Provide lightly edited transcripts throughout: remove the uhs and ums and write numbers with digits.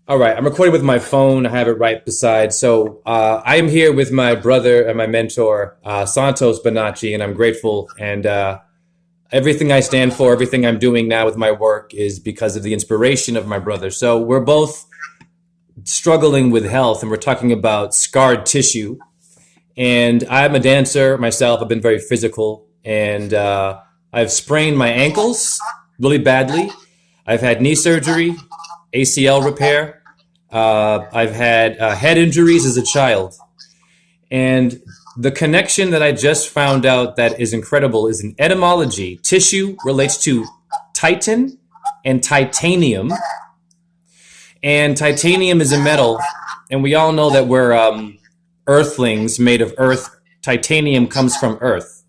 All right, I'm recording with my phone. I have it right beside. So I am here with my brother and my mentor, Santos Bonacci, and I'm grateful. And everything I stand for, everything I'm doing now with my work is because of the inspiration of my brother. So we're both struggling with health, and we're talking about scarred tissue. And I'm a dancer myself. I've been very physical, and I've sprained my ankles really badly. I've had knee surgery, ACL repair. I've had head injuries as a child. And the connection that I just found out that is incredible is in etymology. Tissue relates to titan and titanium. And titanium is a metal. And we all know that we're earthlings made of earth. Titanium comes from earth,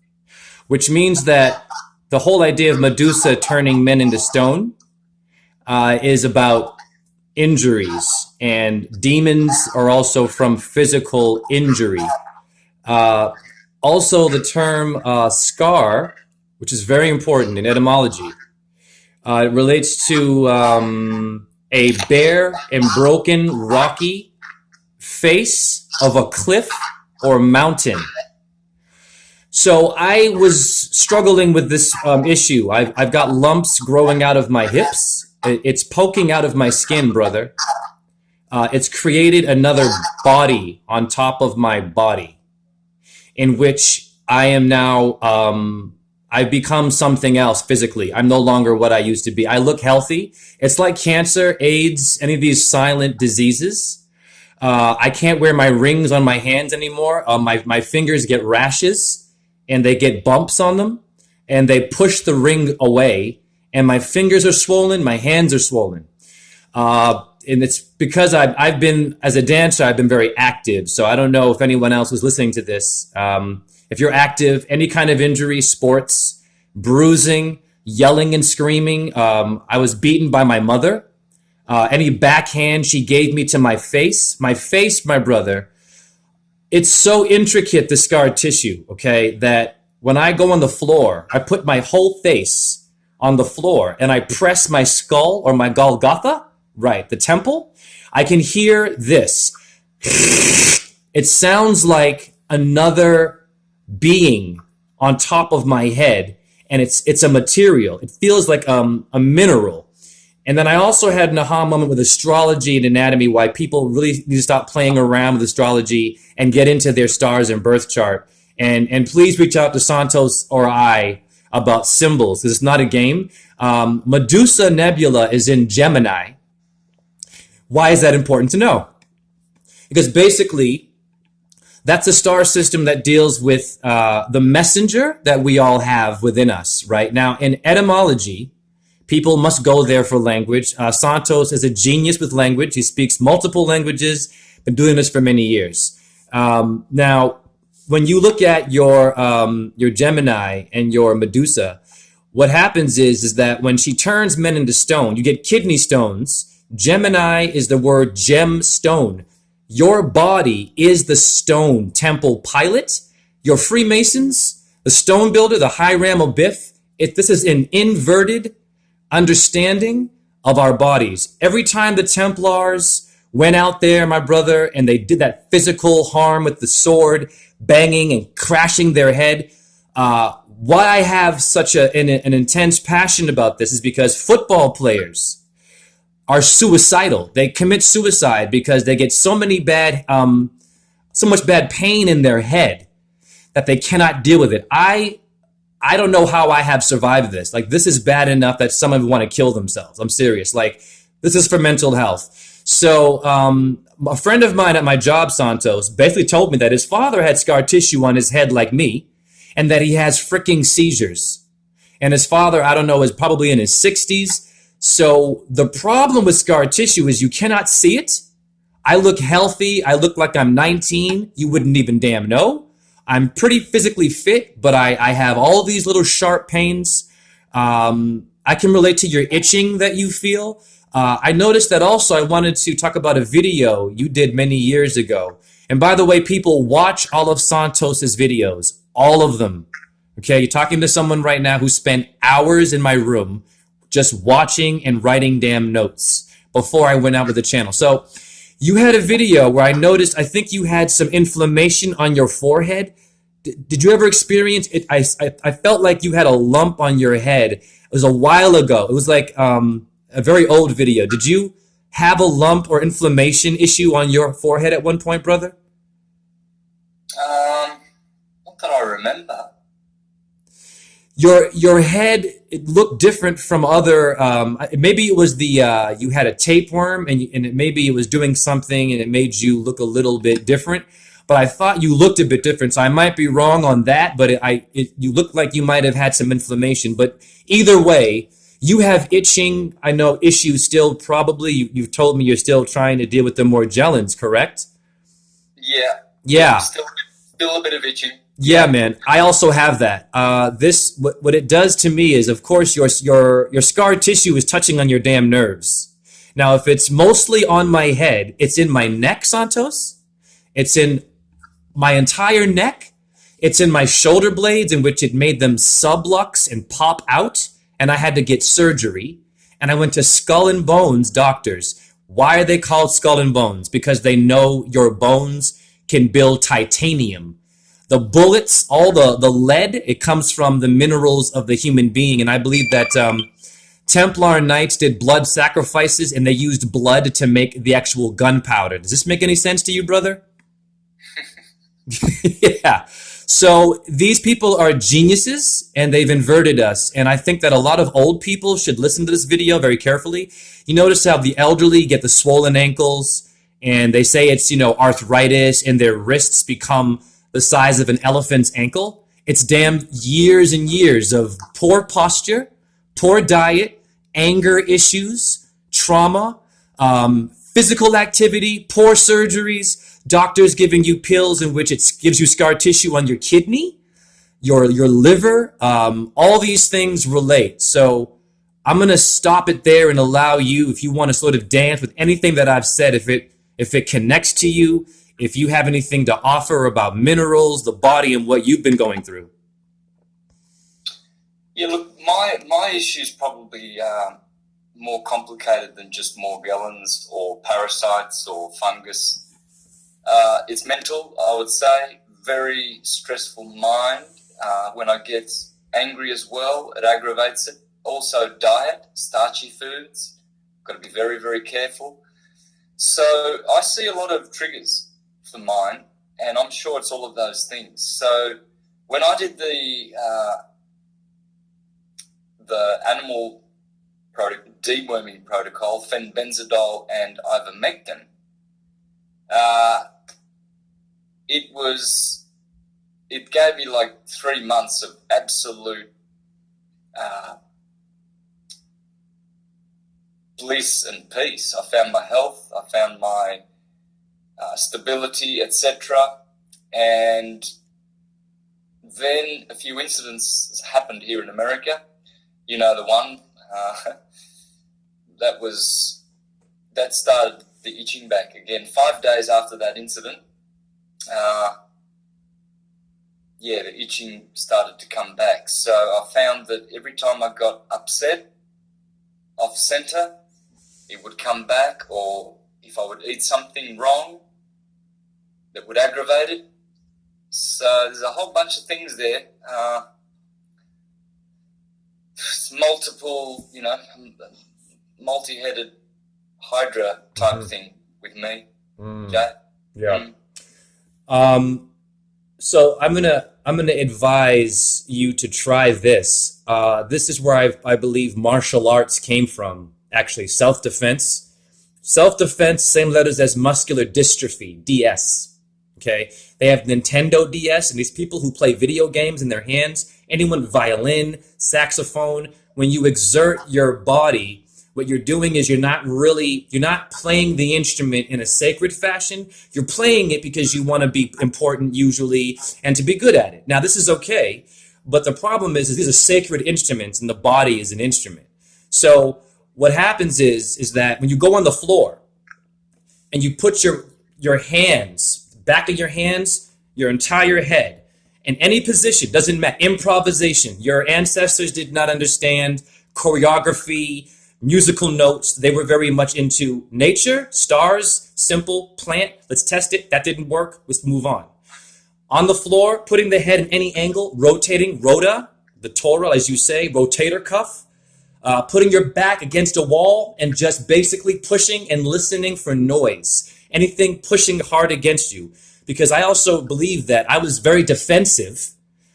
which means that the whole idea of Medusa turning men into stone is about injuries, and demons are also from physical injury. Also, the term scar, which is very important in etymology, it relates to a bare and broken rocky face of a cliff or mountain. So I was struggling with this issue. I've got lumps growing out of my hips. It's poking out of my skin, brother. It's created another body on top of my body, in which I am now, I've become something else physically. I'm no longer what I used to be. I look healthy. It's like cancer, AIDS, any of these silent diseases. I can't wear my rings on my hands anymore. My fingers get rashes, and they get bumps on them, and they push the ring away. And my fingers are swollen, my hands are swollen. And it's because I've been, as a dancer, I've been very active. So I don't know if anyone else was listening to this. If you're active, any kind of injury, sports, bruising, yelling and screaming. I was beaten by my mother. Any backhand she gave me to my face, my brother, it's so intricate, the scar tissue, okay, that when I go on the floor, I put my whole face on the floor and I press my skull or my Golgotha, right, the temple, I can hear this. It sounds like another being on top of my head, and it's a material. It feels like a mineral. And then I also had an aha moment with astrology and anatomy, why people really need to stop playing around with astrology and get into their stars and birth chart. And please reach out to Santos or I about symbols. This is not a game. Medusa Nebula is in Gemini. Why is that important to know? Because basically, that's a star system that deals with the messenger that we all have within us, right? Now, in etymology, people must go there for language. Santos is a genius with language. He speaks multiple languages, been doing this for many years. Now, when you look at your Gemini and your Medusa, what happens is that when she turns men into stone, you get kidney stones. Gemini is the word gemstone. Your body is the stone temple pilot. Your Freemasons, the stone builder, the Hiram Abiff. This is an inverted understanding of our bodies. Every time the Templars went out there, my brother, and they did that physical harm with the sword, banging and crashing their head. Why I have such an intense passion about this is because football players are suicidal. They commit suicide because they get so much bad pain in their head that they cannot deal with it. I don't know how I have survived this. Like, this is bad enough that some of them want to kill themselves. I'm serious. Like, this is for mental health. So a friend of mine at my job, Santos, basically told me that his father had scar tissue on his head like me, and that he has freaking seizures. And his father, I don't know, is probably in his 60s. So the problem with scar tissue is you cannot see it. I look healthy. I look like I'm 19. You wouldn't even damn know. I'm pretty physically fit, but I have all these little sharp pains. I can relate to your itching that you feel. I noticed that also. I wanted to talk about a video you did many years ago. And by the way, people, watch all of Santos's videos, all of them. Okay, you're talking to someone right now who spent hours in my room just watching and writing damn notes. before I went out with the channel. So you had a video where I noticed, I think you had some inflammation on your forehead. Did you ever experience it? I felt like you had a lump on your head. It was a while ago. It was like a very old video. Did you have a lump or inflammation issue on your forehead at one point, brother? Not that I remember. Your head, it looked different from other. Maybe it was the you had a tapeworm maybe it was doing something and it made you look a little bit different. But I thought you looked a bit different, so I might be wrong on that. But you looked like you might have had some inflammation. But either way, you have itching. I know issues still. Probably you've told me you're still trying to deal with the Morgellons, correct? Yeah. Yeah. Still a bit of itching. Yeah, man. I also have that. What it does to me is, of course, your scar tissue is touching on your damn nerves. Now, if it's mostly on my head, it's in my neck, Santos. It's in my entire neck. It's in my shoulder blades, in which it made them sublux and pop out, and I had to get surgery. And I went to Skull and Bones doctors. Why are they called Skull and Bones? Because they know your bones can build titanium. The bullets, all the lead, it comes from the minerals of the human being. And I believe that Templar Knights did blood sacrifices and they used blood to make the actual gunpowder. Does this make any sense to you, brother? Yeah. So these people are geniuses and they've inverted us. And I think that a lot of old people should listen to this video very carefully. You notice how the elderly get the swollen ankles and they say it's, arthritis and their wrists become the size of an elephant's ankle. It's damn years and years of poor posture, poor diet, anger issues, trauma, physical activity, poor surgeries, doctors giving you pills in which it gives you scar tissue on your kidney, your liver. All these things relate. So I'm going to stop it there and allow you, if you want to sort of dance with anything that I've said, if it connects to you, if you have anything to offer about minerals, the body, and what you've been going through. Yeah, look, my issue is probably more complicated than just Morgellons or parasites or fungus. It's mental, I would say. Very stressful mind. When I get angry as well, it aggravates it. Also diet, starchy foods. Got to be very, very careful. So I see a lot of triggers for mine, and I'm sure it's all of those things. So when I did the animal deworming protocol, fenbenzidol and ivermectin, it gave me like 3 months of absolute bliss and peace. I found my health, I found my stability, etc. And then a few incidents happened here in America. You know, the one that started the itching back again. 5 days after that incident, the itching started to come back. So I found that every time I got upset, off center, it would come back, or if I would eat something wrong, that would aggravate it. So there's a whole bunch of things there. It's multiple, multi-headed hydra type thing with me. Jay? Yeah. So I'm gonna advise you to try this. This is where I believe martial arts came from. Actually, self-defense. Self-defense, same letters as muscular dystrophy, DS. Okay, they have Nintendo DS, and these people who play video games in their hands, anyone violin, saxophone, when you exert your body, what you're doing is you're not playing the instrument in a sacred fashion. You're playing it because you want to be important usually and to be good at it. Now, this is okay, but the problem is these are sacred instruments and the body is an instrument. So what happens is that when you go on the floor and you put your hands, back of your hands, your entire head, in any position, doesn't matter, improvisation. Your ancestors did not understand choreography, musical notes. They were very much into nature, stars, simple, plant. Let's test it. That didn't work. Let's move on. On the floor, putting the head in any angle, rotating, rota, the Torah, as you say, rotator cuff. Putting your back against a wall and just basically pushing and listening for noise. Anything pushing hard against you. Because I also believe that I was very defensive.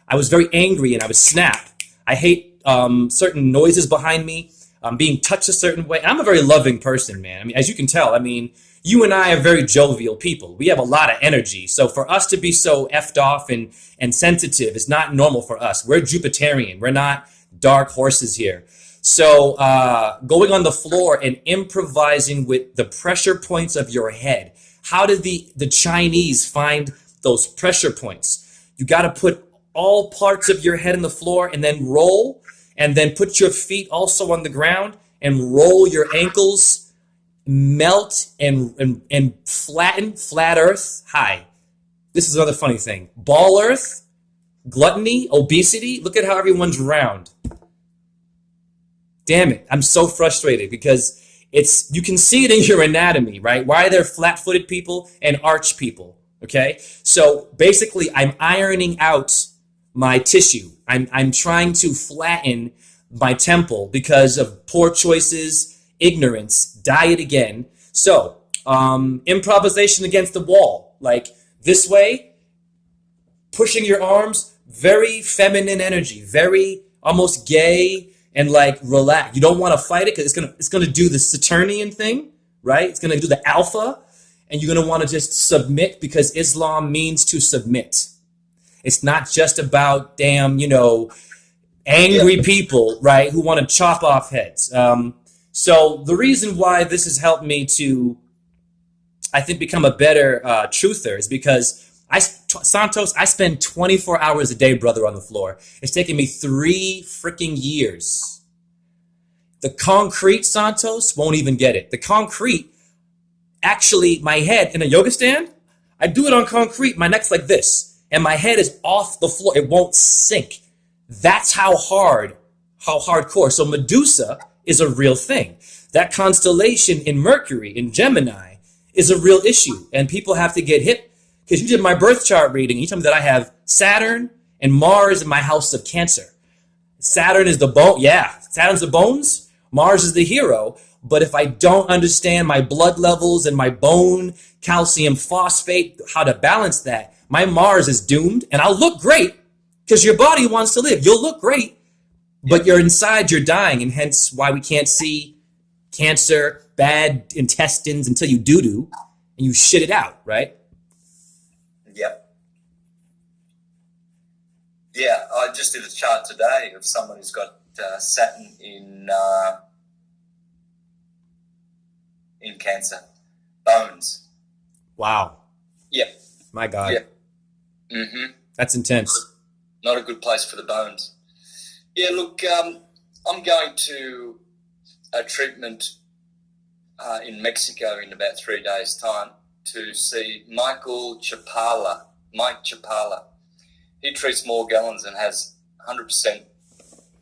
I was very angry and I would snap. I hate certain noises behind me, being touched a certain way. I'm a very loving person, man. I mean, as you can tell, I mean, you and I are very jovial people. We have a lot of energy. So for us to be so effed off and sensitive is not normal for us. We're Jupiterian. We're not dark horses here. So going on the floor and improvising with the pressure points of your head. How did the Chinese find those pressure points? You got to put all parts of your head in the floor and then roll, and then put your feet also on the ground and roll your ankles, melt and flatten, flat earth. Hi. This is another funny thing. Ball earth, gluttony, obesity. Look at how everyone's round. Damn it, I'm so frustrated because you can see it in your anatomy, right? Why are there flat-footed people and arch people, okay? So basically, I'm ironing out my tissue. I'm trying to flatten my temple because of poor choices, ignorance, diet again. So improvisation against the wall, like this way, pushing your arms, very feminine energy, very almost gay, and like relax. You don't want to fight it because it's gonna do the Saturnian thing, right? It's gonna do the alpha, and you're gonna want to just submit because Islam means to submit. It's not just about damn, angry people, right, who want to chop off heads. So the reason why this has helped me to, I think, become a better truther is because Santos, I spend 24 hours a day, brother, on the floor. It's taken me 3 freaking years. The concrete, Santos, won't even get it. The concrete, actually, my head in a yoga stand, I do it on concrete. My neck's like this, and my head is off the floor. It won't sink. That's how hardcore. So Medusa is a real thing. That constellation in Mercury, in Gemini, is a real issue, and people have to get hit. Because you did my birth chart reading, you told me that I have Saturn and Mars in my house of Cancer. Saturn is the bone. Yeah, Saturn's the bones. Mars is the hero. But if I don't understand my blood levels and my bone, calcium phosphate, how to balance that, my Mars is doomed. And I'll look great because your body wants to live. You'll look great, but you're inside, you're dying. And hence why we can't see cancer, bad intestines until you doo-doo and you shit it out, right? Yep. Yeah, I just did a chart today of someone who's got Saturn in Cancer. Bones. Wow. Yep. My God. Yep. Mm-hmm. That's intense. Not a good place for the bones. Yeah, look, I'm going to a treatment in Mexico in about 3 days' time to see Mike Chapala. He treats Morgellons and has 100%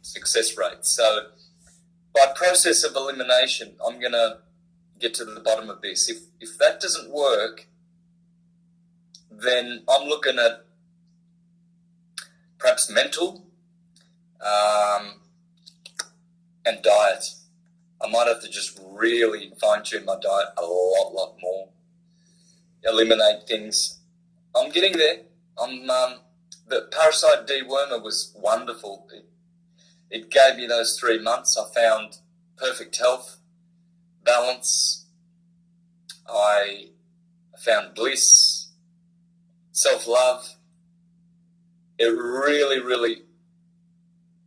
success rate. So by process of elimination, I'm going to get to the bottom of this. If that doesn't work, then I'm looking at perhaps mental and diet. I might have to just really fine-tune my diet a lot more. Eliminate things. I'm getting there. The parasite dewormer was wonderful. It gave me those 3 months. I found perfect health, balance. I found bliss, self-love. It really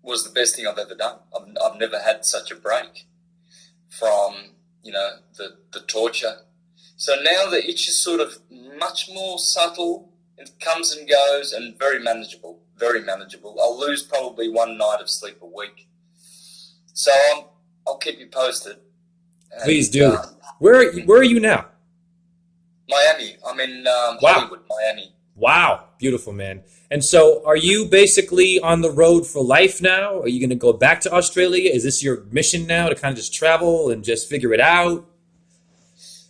was the best thing I've ever done. I've never had such a break from, the torture. So now the itch is sort of much more subtle. It comes and goes and very manageable. I'll lose probably 1 night of sleep a week. So I'll keep you posted. And, please do. Where are you now? Miami. I'm in Hollywood, Miami. Wow, beautiful, man. And so, are you basically on the road for life now? Are you going to go back to Australia? Is this your mission now to kind of just travel and just figure it out?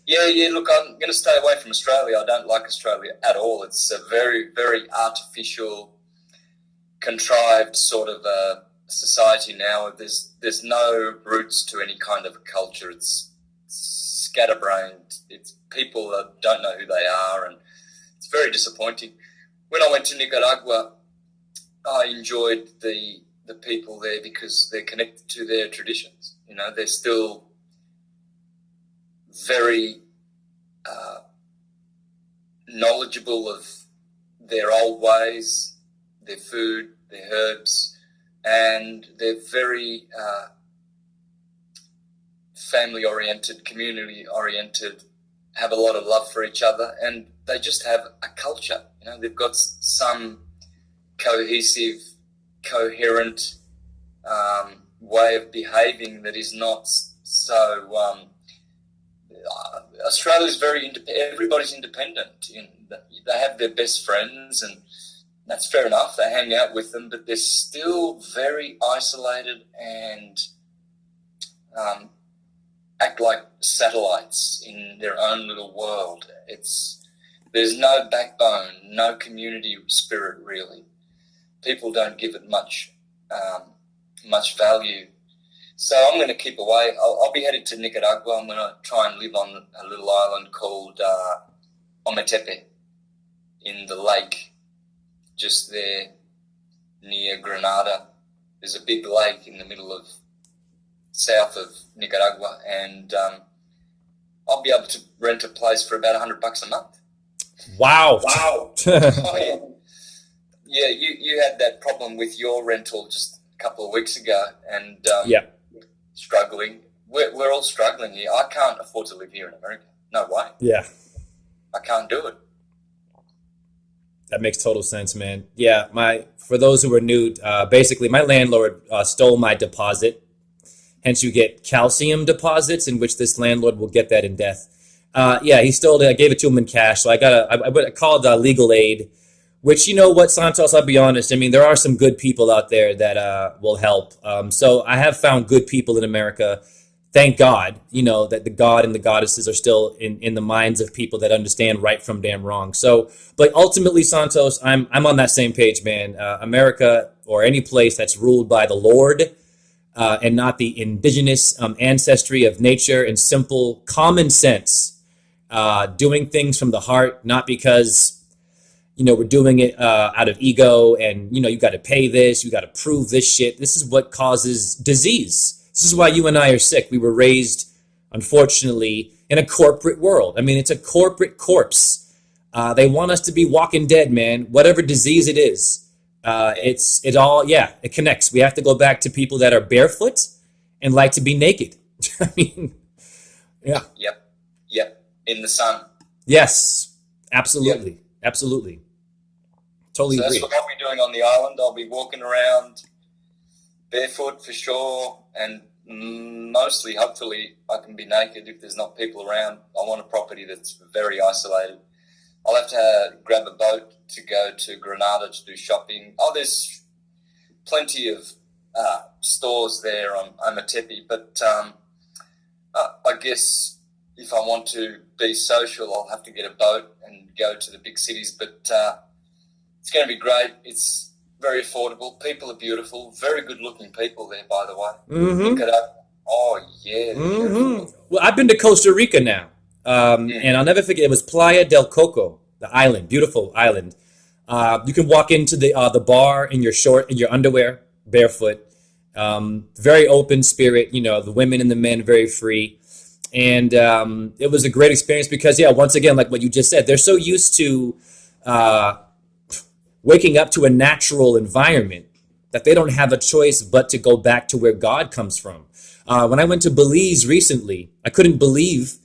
Yeah, yeah. Look, I'm going to stay away from Australia. I don't like Australia at all. It's a very, very artificial, contrived sort of society now. There's no roots to any kind of a culture. It's scatterbrained. It's people that don't know who they are, and it's very disappointing. When I went to Nicaragua, I enjoyed the people there because they're connected to their traditions. You know, they're still very knowledgeable of their old ways, their food, their herbs, and they're very family-oriented, community-oriented, have a lot of love for each other, and they just have a culture. You know, they've got some cohesive, coherent way of behaving that is not so. Australia's very everybody's independent. You know, they have their best friends, and that's fair enough. They hang out with them, but they're still very isolated and act like satellites in their own little world. There's no backbone, no community spirit really. People don't give it much value. So I'm going to keep away. I'll be headed to Nicaragua. I'm going to try and live on a little island called Ometepe in the lake, just there near Granada. There's a big lake in the middle of south of Nicaragua, and I'll be able to rent a place for about $100 a month. Wow! Wow! Oh, yeah. Yeah, you had that problem with your rental just a couple of weeks ago, and Yeah. struggling. We're all struggling here. I can't afford to live here in America. No way. Yeah. I can't do it. That makes total sense, man. Yeah, for those who are new, basically my landlord stole my deposit. Hence, you get calcium deposits, in which this landlord will get that in death. Yeah, he stole it. I gave it to him in cash, so I called legal aid. Which, you know what, Santos, I'll be honest. I mean, there are some good people out there that will help. So I have found good people in America. Thank God, you know, that the God and the goddesses are still in the minds of people that understand right from damn wrong. So, but ultimately, Santos, I'm on that same page, man. America, or any place that's ruled by the Lord, and not the indigenous ancestry of nature and simple common sense, doing things from the heart, not because, you know, we're doing it out of ego and, you know, you got to pay this, you got to prove this shit. This is what causes disease. This is why you and I are sick. We were raised, unfortunately, in a corporate world. I mean, it's a corporate corpse. They want us to be walking dead, man. Whatever disease it is, it connects. We have to go back to people that are barefoot and like to be naked. I mean, yeah. Yep. In the sun. Yes, absolutely. Yep. Absolutely. Totally So agree. that's what I'll be doing on the island. I'll be walking around barefoot for sure, and mostly, hopefully, I can be naked if there's not people around. I want a property that's very isolated. I'll have to grab a boat to go to Granada to do shopping. Oh, there's plenty of stores there on Ometepe, but I guess if I want to be social, I'll have to get a boat and go to the big cities. But it's going to be great. It's very affordable. People are beautiful. Very good-looking people there, by the way. Mm-hmm. Look it up. Oh, yeah. Mm-hmm. Well, I've been to Costa Rica now, and I'll never forget. It was Playa del Coco, the island, beautiful island. You can walk into the bar in your underwear, barefoot. Very open spirit. You know, the women and the men very free. And it was a great experience because, yeah, once again, like what you just said, they're so used to waking up to a natural environment that they don't have a choice but to go back to where God comes from. When I went to Belize recently, I couldn't believe,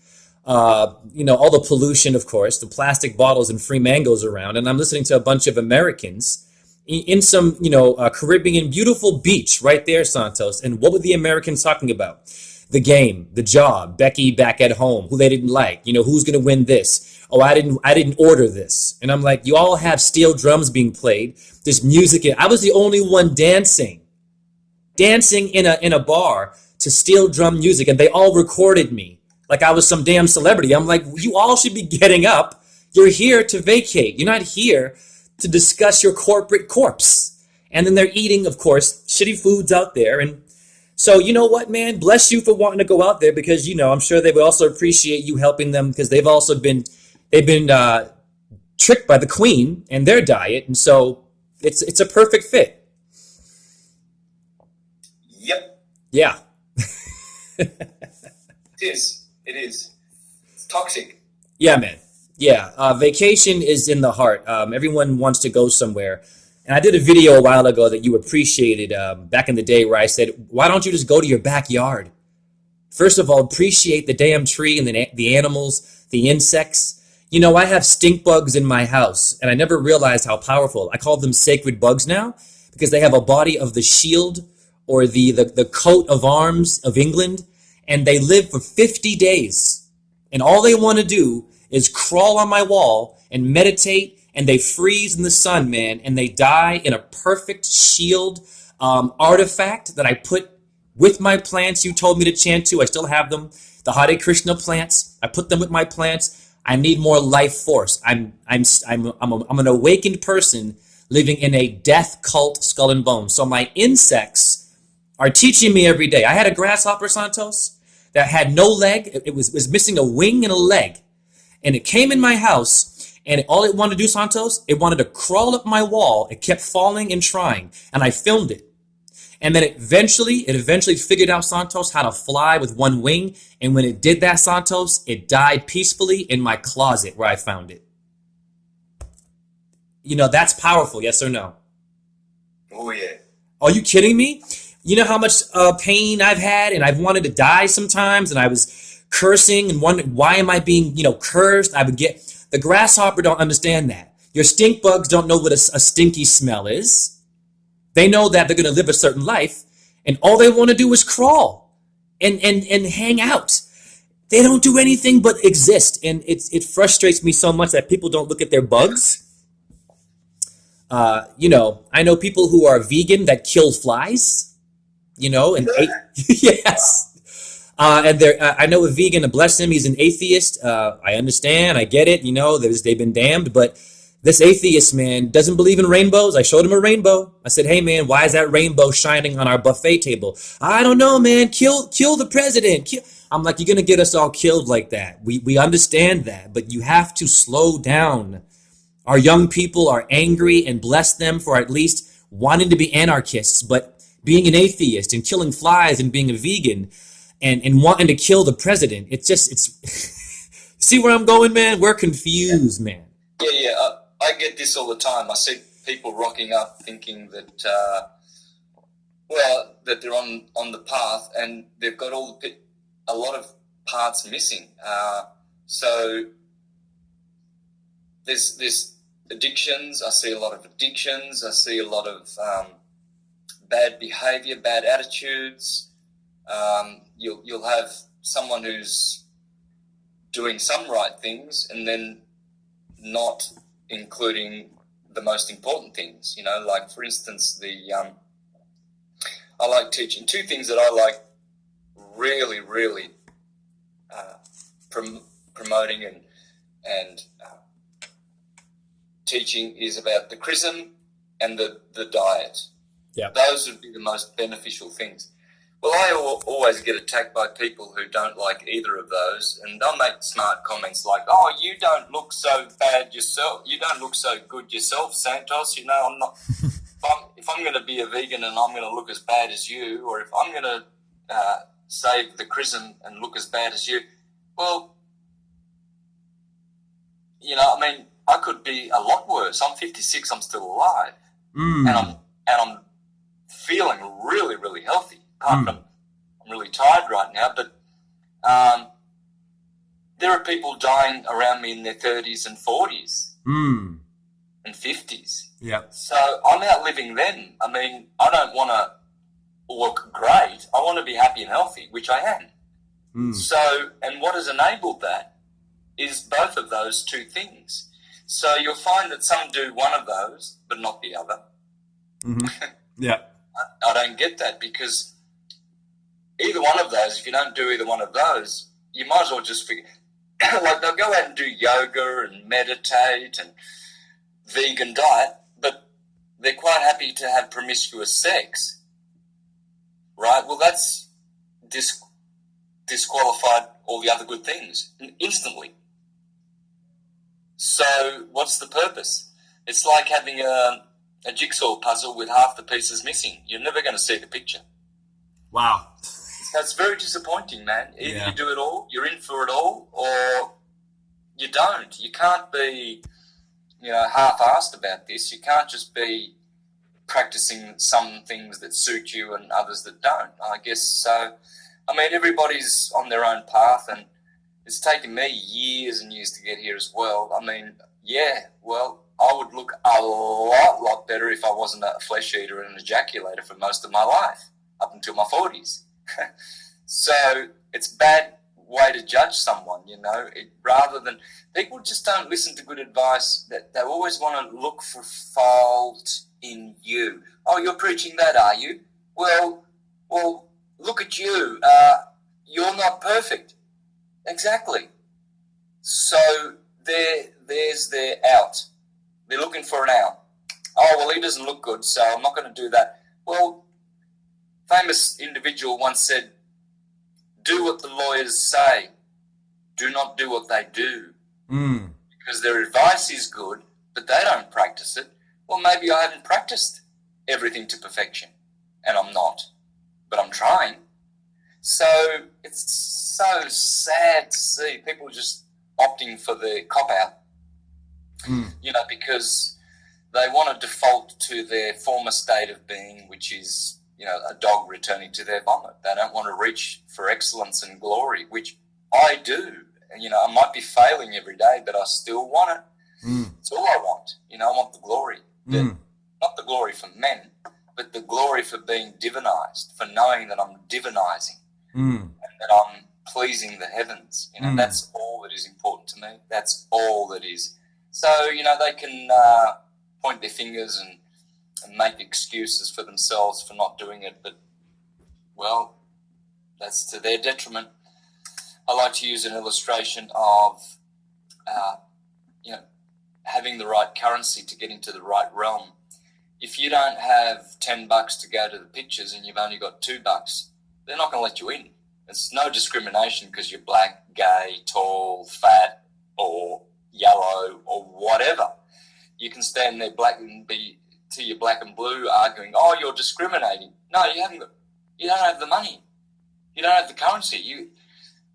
all the pollution, of course, the plastic bottles and free mangoes around. And I'm listening to a bunch of Americans in some, Caribbean, beautiful beach right there, Santos. And what were the Americans talking about? the game, the job, Becky back at home, who they didn't like, who's going to win this? Oh, I didn't order this. And I'm like, you all have steel drums being played. There's music. I was the only one dancing in a bar to steel drum music, and they all recorded me like I was some damn celebrity. I'm like, you all should be getting up. You're here to vacate. You're not here to discuss your corporate corpse. And then they're eating, of course, shitty foods out there. And so, you know what, man? Bless you for wanting to go out there, because, I'm sure they would also appreciate you helping them, because they've been tricked by the queen and their diet. And so it's a perfect fit. Yep. Yeah. It is. It's toxic. Yeah, man. Yeah. Vacation is in the heart. Everyone wants to go somewhere. And I did a video a while ago that you appreciated back in the day, where I said, why don't you just go to your backyard? First of all, appreciate the damn tree and the animals, the insects. I have stink bugs in my house, and I never realized how powerful. I call them sacred bugs now, because they have a body of the shield, or the coat of arms of England, and they live for 50 days. And all they want to do is crawl on my wall and meditate, and they freeze in the sun, man, and they die in a perfect shield artifact that I put with my plants you told me to chant to. I still have them. The Hare Krishna plants. I put them with my plants. I need more life force. I'm an awakened person living in a death cult skull and bones. So my insects are teaching me every day. I had a grasshopper, Santos, that had no leg. It was missing a wing and a leg. And it came in my house, and all it wanted to do, Santos, it wanted to crawl up my wall. It kept falling and trying, and I filmed it. And then it eventually figured out, Santos, how to fly with one wing. And when it did that, Santos, it died peacefully in my closet where I found it. That's powerful, yes or no? Oh, yeah. Are you kidding me? You know how much pain I've had, and I've wanted to die sometimes, and I was cursing and wondering, why am I being, cursed? I would get, the grasshopper don't understand that. Your stink bugs don't know what a stinky smell is. They know that they're going to live a certain life, and all they want to do is crawl and hang out. They don't do anything but exist, and it frustrates me so much that people don't look at their bugs. I know people who are vegan that kill flies. Yes. And I know a vegan, bless him, he's an atheist. I understand, I get it, they've been damned, but this atheist, man, doesn't believe in rainbows. I showed him a rainbow. I said, hey, man, why is that rainbow shining on our buffet table? I don't know, man, kill the president. I'm like, you're going to get us all killed like that. We understand that, but you have to slow down. Our young people are angry, and bless them for at least wanting to be anarchists, but being an atheist and killing flies and being a vegan and wanting to kill the president, it's see where I'm going, man? We're confused, man. Yeah. I get this all the time. I see people rocking up thinking that, that they're on the path, and they've got a lot of parts missing. So there's addictions. I see a lot of addictions. I see a lot of bad behavior, bad attitudes. You'll have someone who's doing some right things and then not including the most important things. Like, for instance, I like teaching. Two things that I like really, really promoting and teaching is about the chrism and the diet. Yeah. Those would be the most beneficial things. Well, I always get attacked by people who don't like either of those, and they'll make smart comments like, oh, you don't look so bad yourself. You don't look so good yourself, Santos. I'm not... if I'm going to be a vegan and I'm going to look as bad as you, or if I'm going to save the chrism and look as bad as you, well, I could be a lot worse. I'm 56. I'm still alive, and I'm feeling really, really healthy. I'm really tired right now, but there are people dying around me in their 30s and 40s and 50s. Yeah. So I'm outliving them. I don't want to look great. I want to be happy and healthy, which I am. So, and what has enabled that is both of those two things. So you'll find that some do one of those, but not the other. Yeah. I don't get that, because either one of those, if you don't do either one of those, you might as well just figure, like they'll go out and do yoga and meditate and vegan diet, but they're quite happy to have promiscuous sex, right? Well, that's disqualified all the other good things instantly. So what's the purpose? It's like having a jigsaw puzzle with half the pieces missing. You're never going to see the picture. Wow. So it's very disappointing, man. Either you do it all, you're in for it all, or you don't. You can't be, half-assed about this. You can't just be practicing some things that suit you and others that don't, I guess. So, I mean, everybody's on their own path, and it's taken me years and years to get here as well. I mean, I would look a lot better if I wasn't a flesh eater and an ejaculator for most of my life, up until my 40s. So it's a bad way to judge someone, rather than, people just don't listen to good advice. That they always want to look for fault in you. Oh, you're preaching that, are you? Well, look at you. You're not perfect. Exactly. So there's their out. They're looking for an out. Oh, well, he doesn't look good, so I'm not going to do that. Well, famous individual once said, do what the lawyers say. Do not do what they do. Because their advice is good, but they don't practice it. Well, maybe I haven't practiced everything to perfection, and I'm not, but I'm trying. So it's so sad to see people just opting for the cop-out, because they want to default to their former state of being, which is, a dog returning to their vomit. They don't want to reach for excellence and glory, which I do. I might be failing every day, but I still want it. It's all I want. I want the glory. Not the glory for men, but the glory for being divinized, for knowing that I'm divinizing and that I'm pleasing the heavens. That's all that is important to me. That's all that is. So, they can point their fingers and make excuses for themselves for not doing it, but, well, that's to their detriment. I like to use an illustration of, having the right currency to get into the right realm. If you don't have $10 to go to the pictures and you've only got $2, they're not going to let you in. It's no discrimination because you're black, gay, tall, fat, or yellow, or whatever. You can stand there black and be till you're black and blue arguing, oh, you're discriminating. No, you don't have the money. You don't have the currency.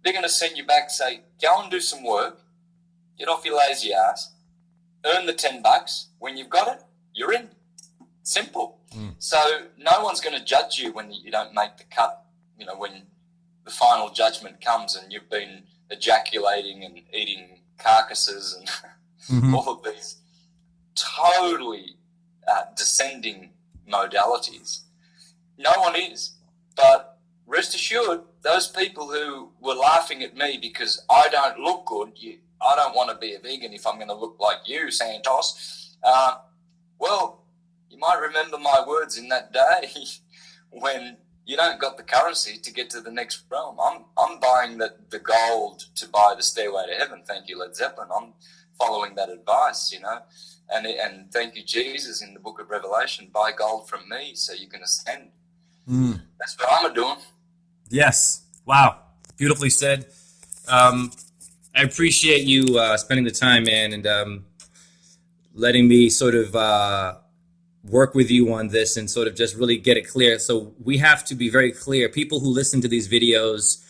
They're going to send you back, say, go and do some work, get off your lazy ass, earn the $10. When you've got it, you're in. Simple. So no one's going to judge you when you don't make the cut, when the final judgment comes and you've been ejaculating and eating carcasses and all of these totally descending modalities. No one is. But rest assured, those people who were laughing at me because I don't look good, I don't want to be a vegan if I'm going to look like you, Santos. Well, you might remember my words in that day when you don't got the currency to get to the next realm. I'm buying the gold to buy the stairway to heaven. Thank you, Led Zeppelin. I'm following that advice, and thank you, Jesus, in the book of Revelation, buy gold from me so you can ascend. That's what I'm doing. Yes. Wow. Beautifully said. I appreciate you spending the time, man, and letting me sort of work with you on this and sort of just really get it clear. So we have to be very clear. People who listen to these videos,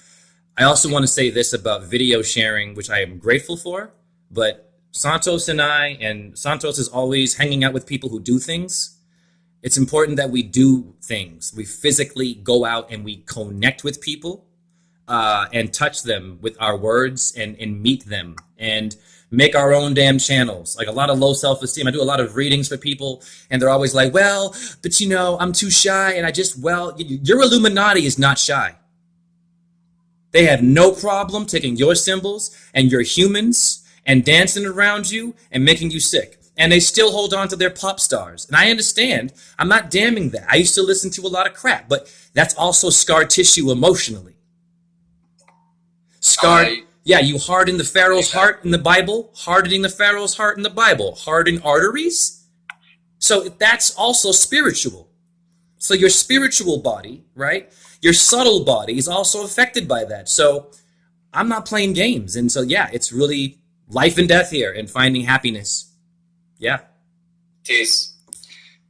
I also want to say this about video sharing, which I am grateful for, but Santos and Santos is always hanging out with people who do things. It's important that we do things. We physically go out and we connect with people and touch them with our words and meet them and make our own damn channels. Like a lot of low self-esteem. I do a lot of readings for people and they're always like, well, but I'm too shy and your Illuminati is not shy. They have no problem taking your symbols and your humans and dancing around you and making you sick. And they still hold on to their pop stars. And I understand. I'm not damning that. I used to listen to a lot of crap, but that's also scar tissue emotionally. Scarred. Yeah, you harden the Pharaoh's heart in the Bible, hardening the Pharaoh's heart in the Bible, harden arteries. So that's also spiritual. So your spiritual body, right? Your subtle body is also affected by that. So I'm not playing games. And so, yeah, it's really life and death here and finding happiness. Yeah. It is.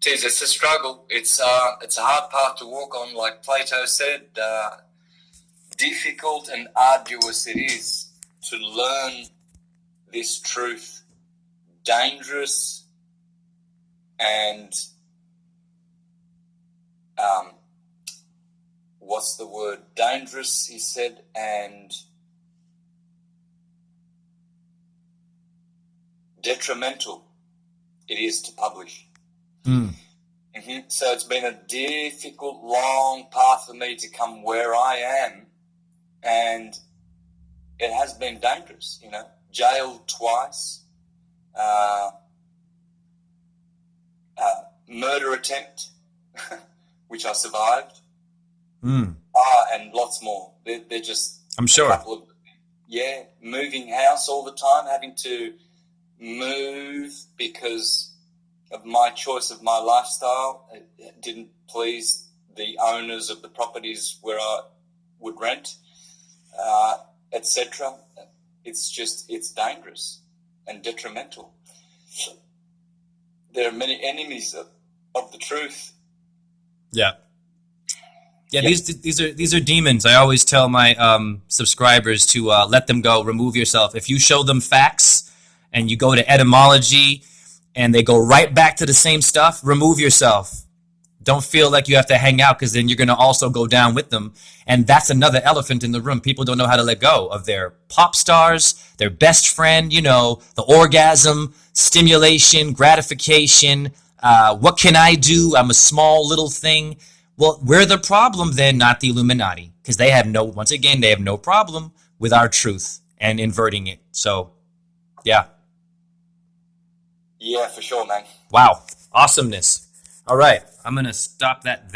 It's a struggle. It's a hard path to walk on, like Plato said. Difficult and arduous it is to learn this truth. Dangerous and what's the word? Dangerous, he said, and detrimental it is to publish. So it's been a difficult, long path for me to come where I am, and it has been dangerous, you know. Jailed twice, murder attempt, which I survived, and lots more. They're just, I'm sure. Moving house all the time, having to move because of my choice of my lifestyle. It didn't please the owners of the properties where I would rent, etc. It's dangerous and detrimental. There are many enemies of the truth. Yeah. These are demons. I always tell my subscribers to let them go, remove yourself. If you show them facts and you go to etymology and they go right back to the same stuff, remove yourself. Don't feel like you have to hang out, because then you're going to also go down with them. And that's another elephant in the room. People don't know how to let go of their pop stars, their best friend, you know, the orgasm, stimulation, gratification. What can I do? I'm a small little thing. Well, we're the problem then, not the Illuminati, because they have no problem with our truth and inverting it. So, yeah. Yeah, for sure, man. Wow. Awesomeness. All right. I'm going to stop that there.